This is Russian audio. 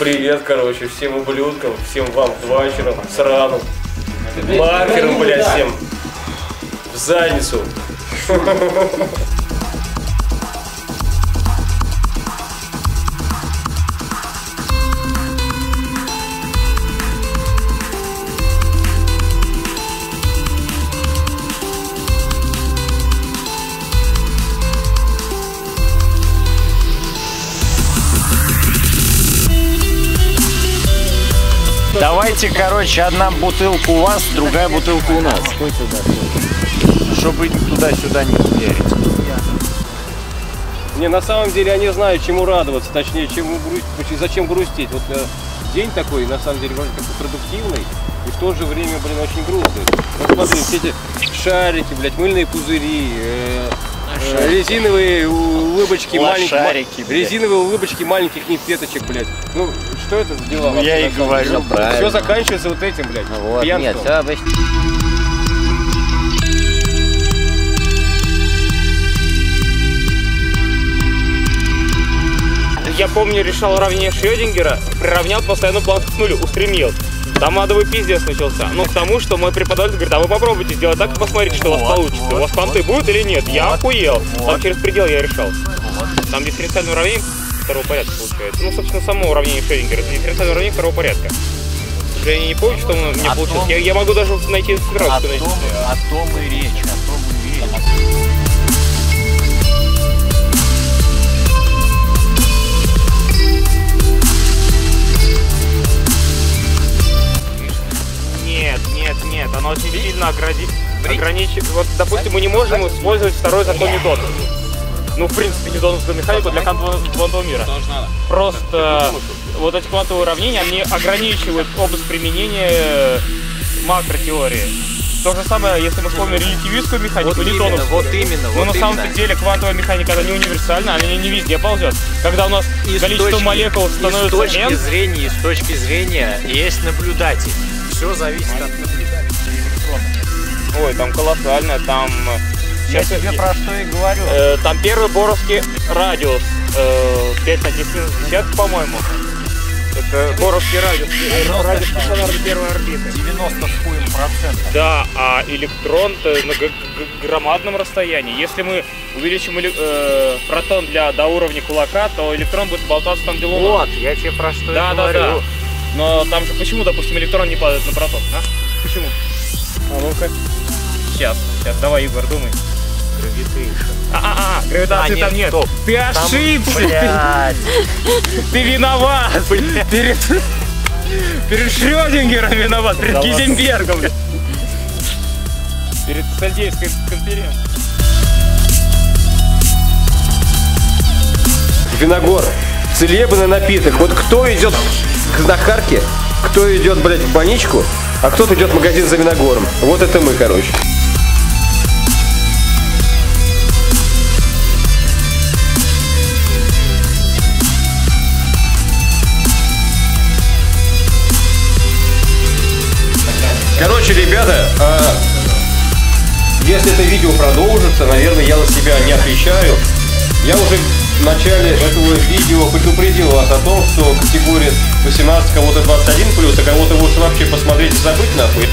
Привет, короче, всем ублюдкам, всем вам двачерам, сраным, маркерам, блядь, всем в задницу. Давайте, короче, одна бутылка у вас, другая бутылка у нас. Чтобы туда-сюда не ударить. Не, на самом деле я не знаю, чему радоваться, точнее, зачем грустить. Вот день такой, на самом деле, вроде как продуктивный, и в то же время, блин, очень грустный. Вот смотри, все эти шарики, блядь, мыльные пузыри, резиновые улыбочки маленьких, резиновые улыбочки маленьких нефеточек, блядь. Ну, что это за дела? Ну, я и говорю, правильно. Все заканчивается вот этим, блядь, вот, нет, все обычно. Я помню, решал уравнение Шрёдингера, приравнял постоянную планку к нулю, устремил. Там адовый пиздец начался. Ну, к тому, что мой преподаватель говорит, а вы попробуйте сделать так и посмотрите, что у вас получится. У вас кванты будут или нет? Я охуел. Там через предел я решал. Там дифференциальное уравнение второго порядка получается. Ну, собственно, само уравнение Шрёдингера. Это дифференциальное уравнение второго порядка. К сожалению, не помню, что у меня получилось. Я могу даже найти инспирацию. О том и речь, Нет, оно очень сильно ограничивает. Вот, допустим, мы не можем использовать второй закон Ньютона. Ну, в принципе, ньютоновскую механику для квантового мира. Просто вот эти квантовые уравнения, они ограничивают область применения макротеории. То же самое, если мы вспомним релятивистскую механику, вот ньютоновскую. Вот именно. Но на самом деле квантовая механика, она не универсальна, она не везде ползет. Когда у нас количество молекул становится n. С точки зрения есть наблюдатель. Все зависит от наблюдателя. Ой, там колоссально, там... Я тебе про что и говорю. Там первый боровский радиус, 5 на 10, по-моему. Это боровский радиус, радиус стационарной первой орбиты. 90%. Да, а электрон на громадном расстоянии. Если мы увеличим протон до уровня кулака, то электрон будет болтаться там, где Луна. Вот, я тебе про что и говорю. Да. Но там же почему, допустим, электрон не падает на протон, а? Почему? А ну-ка. Сейчас, давай, Егор, думай. Гравитации там нет. Стоп. Ты ошибся. Ты виноват. Перед Шрёдингером виноват, перед Гейзенбергом. Перед Сальдейской конференцией. Виногор. Целебный напиток. Вот кто идет к знахарке, кто идет, блядь, в больничку, а кто-то идет в магазин за виногором. Вот это мы, короче. Короче, ребята, если это видео продолжится, наверное, я на себя не отвечаю. Я уже в начале этого видео предупредил вас о том, что категория 18, кого-то 21+, а кого-то лучше вообще посмотреть и забыть нахуй.